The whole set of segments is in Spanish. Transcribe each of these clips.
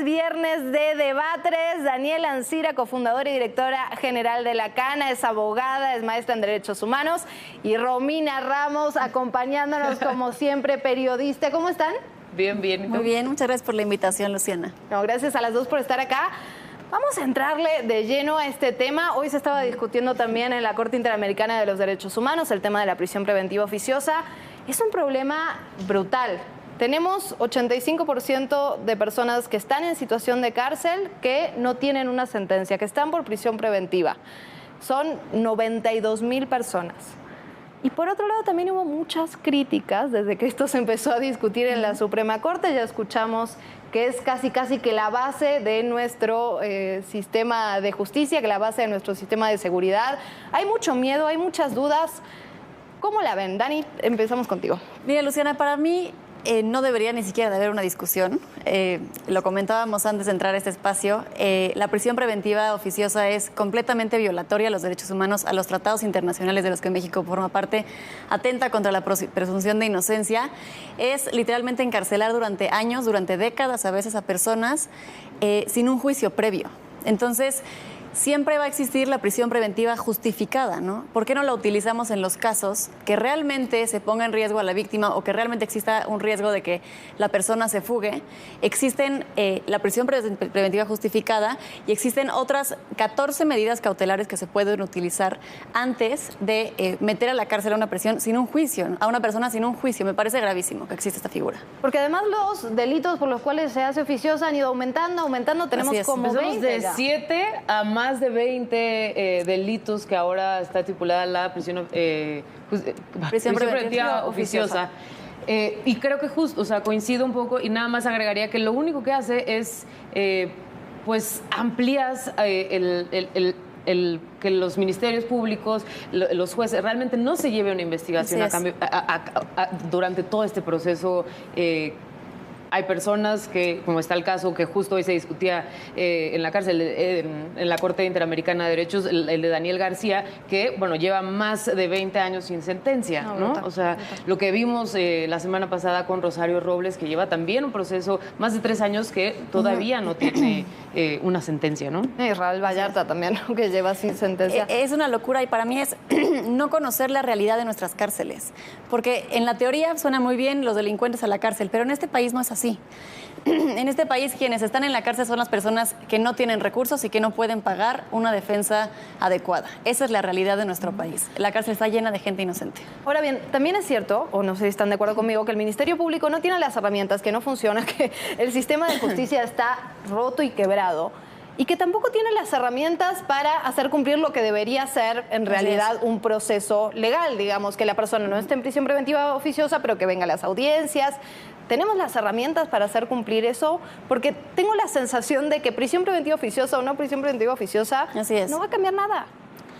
viernes de Debatres. Daniela Ancira, cofundadora y directora general de la CANA, es abogada, es maestra en Derechos Humanos. Y Romina Ramos, acompañándonos como siempre, periodista. ¿Cómo están? Bien, bien. Muy bien, muchas gracias por la invitación, Luciana. No, gracias a las dos por estar acá. Vamos a entrarle de lleno a este tema. Hoy se estaba discutiendo también en la Corte Interamericana de los Derechos Humanos el tema de la prisión preventiva oficiosa. Es un problema brutal. Tenemos 85% de personas que están en situación de cárcel que no tienen una sentencia, que están por prisión preventiva. Son 92,000 personas. Y por otro lado también hubo muchas críticas desde que esto se empezó a discutir en la Suprema Corte. Ya escuchamos que es casi que la base de nuestro sistema de justicia, que la base de nuestro sistema de seguridad. Hay mucho miedo, hay muchas dudas. ¿Cómo la ven? Dani, empezamos contigo. Mira, Luciana, para mí no debería ni siquiera de haber una discusión. Lo comentábamos antes de entrar a este espacio. La prisión preventiva oficiosa es completamente violatoria a los derechos humanos, a los tratados internacionales de los que México forma parte, atenta contra la presunción de inocencia. Es literalmente encarcelar durante años, durante décadas a veces a personas sin un juicio previo. Entonces, siempre va a existir la prisión preventiva justificada, ¿no? ¿Por qué no la utilizamos en los casos que realmente se ponga en riesgo a la víctima o que realmente exista un riesgo de que la persona se fugue? Existen la prisión preventiva justificada y existen otras 14 medidas cautelares que se pueden utilizar antes de meter a la cárcel a una persona sin un juicio, ¿no? A una persona sin un juicio. Me parece gravísimo que exista esta figura. Porque además los delitos por los cuales se hace oficiosa han ido aumentando. Tenemos como 20 de ya. 7 a más de 20 delitos que ahora está estipulada la prisión preventiva oficiosa. Y creo que justo, o sea, coincido un poco y nada más agregaría que lo único que hace es, pues, amplías que los ministerios públicos, los jueces, realmente no se lleve una investigación durante todo este proceso. Hay personas que, como está el caso que justo hoy se discutía en la cárcel, en la Corte Interamericana de Derechos, el de Daniel García, que, bueno, lleva más de 20 años sin sentencia, ¿no? O sea, lo que vimos la semana pasada con Rosario Robles, que lleva también un proceso, más de 3 años, que todavía no tiene una sentencia, ¿no? Israel Vallarta también, que lleva sin sentencia. Es una locura y para mí es no conocer la realidad de nuestras cárceles. Porque en la teoría suena muy bien los delincuentes a la cárcel, pero en este país no es así. En este país quienes están en la cárcel son las personas que no tienen recursos y que no pueden pagar una defensa adecuada. Esa es la realidad de nuestro país. La cárcel está llena de gente inocente. Ahora bien, también es cierto, o no sé si están de acuerdo conmigo, que el Ministerio Público no tiene las herramientas, que no funciona, que el sistema de justicia está roto y quebrado, y que tampoco tiene las herramientas para hacer cumplir lo que debería ser en realidad un proceso legal. Digamos, que la persona no esté en prisión preventiva oficiosa, pero que venga a las audiencias. ¿Tenemos las herramientas para hacer cumplir eso? Porque tengo la sensación de que prisión preventiva oficiosa o no prisión preventiva oficiosa no va a cambiar nada.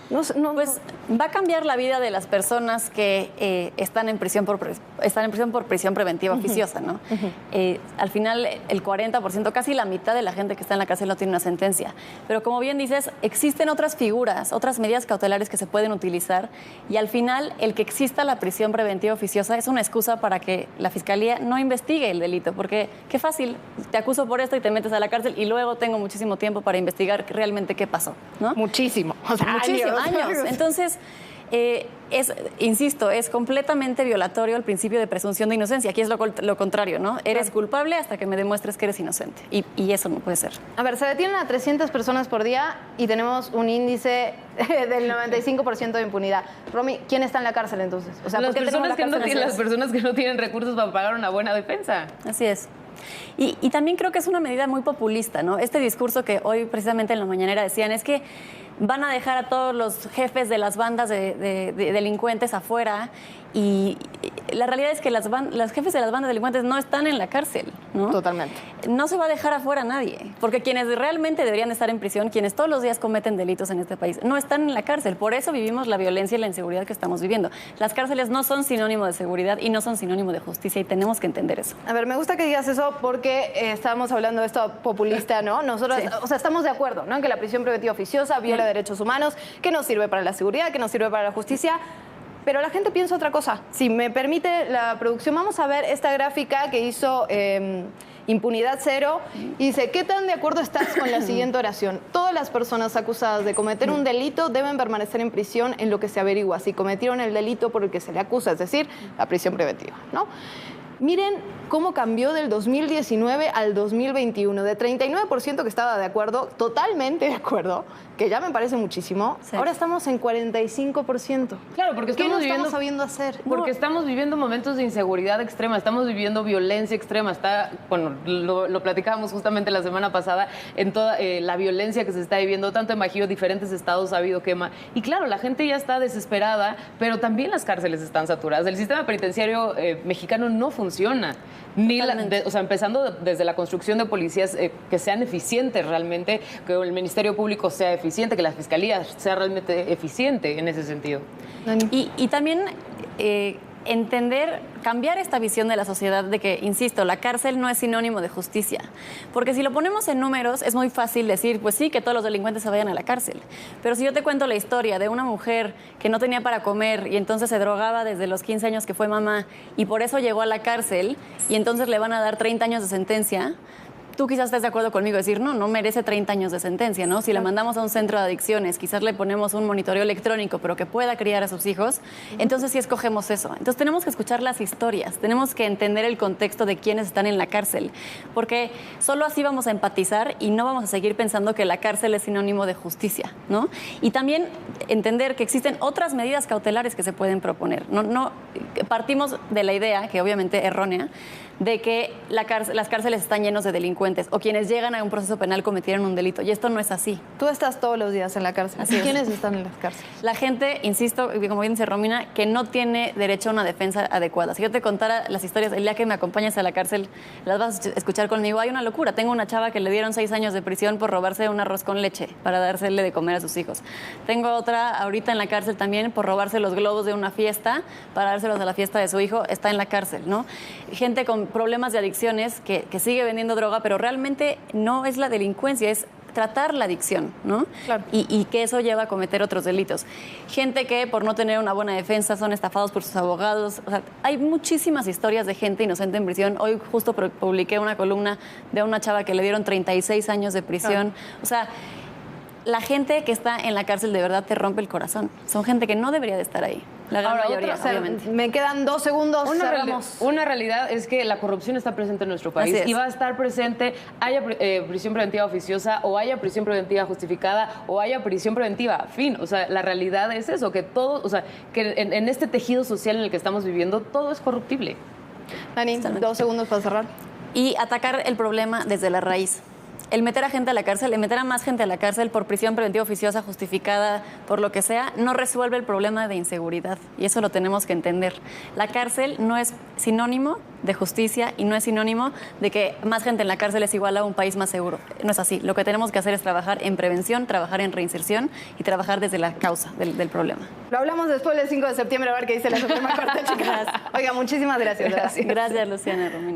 Pues va a cambiar la vida de las personas que están en prisión por prisión preventiva oficiosa, ¿no? Al final, el 40%, casi la mitad de la gente que está en la cárcel no tiene una sentencia. Pero como bien dices, existen otras figuras, otras medidas cautelares que se pueden utilizar y al final el que exista la prisión preventiva oficiosa es una excusa para que la Fiscalía no investigue el delito, porque qué fácil, te acuso por esto y te metes a la cárcel y luego tengo muchísimo tiempo para investigar realmente qué pasó, ¿no? Muchísimo. O sea, muchísimo. Años. Entonces, insisto, es completamente violatorio el principio de presunción de inocencia. Aquí es lo contrario, ¿no? Eres culpable hasta que me demuestres que eres inocente. Y eso no puede ser. A ver, se detienen a 300 personas por día y tenemos un índice del 95% de impunidad. Romy, ¿quién está en la cárcel entonces? O sea, las personas que no tienen recursos para pagar una buena defensa. Así es. Y también creo que es una medida muy populista, ¿no? Este discurso que hoy precisamente en la mañanera decían es que van a dejar a todos los jefes de las bandas de delincuentes afuera y la realidad es que las jefes de las bandas de delincuentes no están en la cárcel, ¿no? Totalmente. No se va a dejar afuera a nadie, porque quienes realmente deberían estar en prisión, quienes todos los días cometen delitos en este país, no están en la cárcel. Por eso vivimos la violencia y la inseguridad que estamos viviendo. Las cárceles no son sinónimo de seguridad y no son sinónimo de justicia y tenemos que entender eso. A ver, me gusta que digas eso porque estábamos hablando de esto populista, ¿no? Nosotros, o sea, estamos de acuerdo, ¿no? En que la prisión preventiva oficiosa viola derechos humanos, que no sirve para la seguridad, que no sirve para la justicia. Pero la gente piensa otra cosa. Si me permite la producción, vamos a ver esta gráfica que hizo Impunidad Cero. Y dice, ¿qué tan de acuerdo estás con la siguiente oración? Todas las personas acusadas de cometer un delito deben permanecer en prisión en lo que se averigua si cometieron el delito por el que se le acusa, es decir, la prisión preventiva, ¿no? Miren cómo cambió del 2019 al 2021. De 39% que estaba de acuerdo, totalmente de acuerdo, que ya me parece muchísimo, ahora estamos en 45%. Claro, porque ¿Qué no estamos sabiendo hacer? Porque estamos viviendo momentos de inseguridad extrema, estamos viviendo violencia extrema. Bueno, lo platicábamos justamente la semana pasada, en toda la violencia que se está viviendo, tanto en Bajío, diferentes estados ha habido quema. Y claro, la gente ya está desesperada, pero también las cárceles están saturadas. El sistema penitenciario mexicano no funciona. Empezando desde la construcción de policías que sean eficientes realmente, que el Ministerio Público sea eficiente, que la Fiscalía sea realmente eficiente en ese sentido. Y también cambiar esta visión de la sociedad de que, insisto, la cárcel no es sinónimo de justicia. Porque si lo ponemos en números, es muy fácil decir, pues sí, que todos los delincuentes se vayan a la cárcel. Pero si yo te cuento la historia de una mujer que no tenía para comer y entonces se drogaba desde los 15 años que fue mamá y por eso llegó a la cárcel y entonces le van a dar 30 años de sentencia, tú quizás estés de acuerdo conmigo, decir, no merece 30 años de sentencia, ¿no? Si la mandamos a un centro de adicciones, quizás le ponemos un monitoreo electrónico, pero que pueda criar a sus hijos, entonces sí escogemos eso. Entonces tenemos que escuchar las historias, tenemos que entender el contexto de quienes están en la cárcel, porque solo así vamos a empatizar y no vamos a seguir pensando que la cárcel es sinónimo de justicia, ¿no? Y también entender que existen otras medidas cautelares que se pueden proponer. Partimos de la idea, que obviamente errónea, de que las cárceles están llenos de delincuentes o quienes llegan a un proceso penal cometieron un delito. Y esto no es así. Tú estás todos los días en la cárcel. Así es. ¿Quiénes están en las cárceles? La gente, insisto, como bien dice Romina, que no tiene derecho a una defensa adecuada. Si yo te contara las historias, el día que me acompañas a la cárcel, las vas a escuchar conmigo. Hay una locura. Tengo una chava que le dieron 6 años de prisión por robarse un arroz con leche para dársele de comer a sus hijos. Tengo otra ahorita en la cárcel también por robarse los globos de una fiesta para dárselos a la fiesta de su hijo. Está en la cárcel, ¿no? Gente con problemas de adicciones que sigue vendiendo droga, pero realmente no es la delincuencia, es tratar la adicción, ¿no? Claro. Y que eso lleva a cometer otros delitos. Gente que por no tener una buena defensa son estafados por sus abogados. O sea, hay muchísimas historias de gente inocente en prisión. Hoy justo publiqué una columna de una chava que le dieron 36 años de prisión. Claro. O sea, la gente que está en la cárcel de verdad te rompe el corazón. Son gente que no debería de estar ahí. La gran mayoría, obviamente. Me quedan 2 segundos. Una realidad es que la corrupción está presente en nuestro país y va a estar presente, haya prisión preventiva oficiosa o haya prisión preventiva justificada o haya prisión preventiva. Fin. O sea, la realidad es eso, que todo, o sea, que en este tejido social en el que estamos viviendo, todo es corruptible. Dani, 2 segundos para cerrar. Y atacar el problema desde la raíz. El meter a gente a la cárcel, el meter a más gente a la cárcel por prisión preventiva oficiosa justificada, por lo que sea, no resuelve el problema de inseguridad. Y eso lo tenemos que entender. La cárcel no es sinónimo de justicia y no es sinónimo de que más gente en la cárcel es igual a un país más seguro. No es así. Lo que tenemos que hacer es trabajar en prevención, trabajar en reinserción y trabajar desde la causa del problema. Lo hablamos después del 5 de septiembre, a ver qué dice la Suprema Corte, chicas. Oiga, muchísimas gracias. Gracias, Luciana, Romina.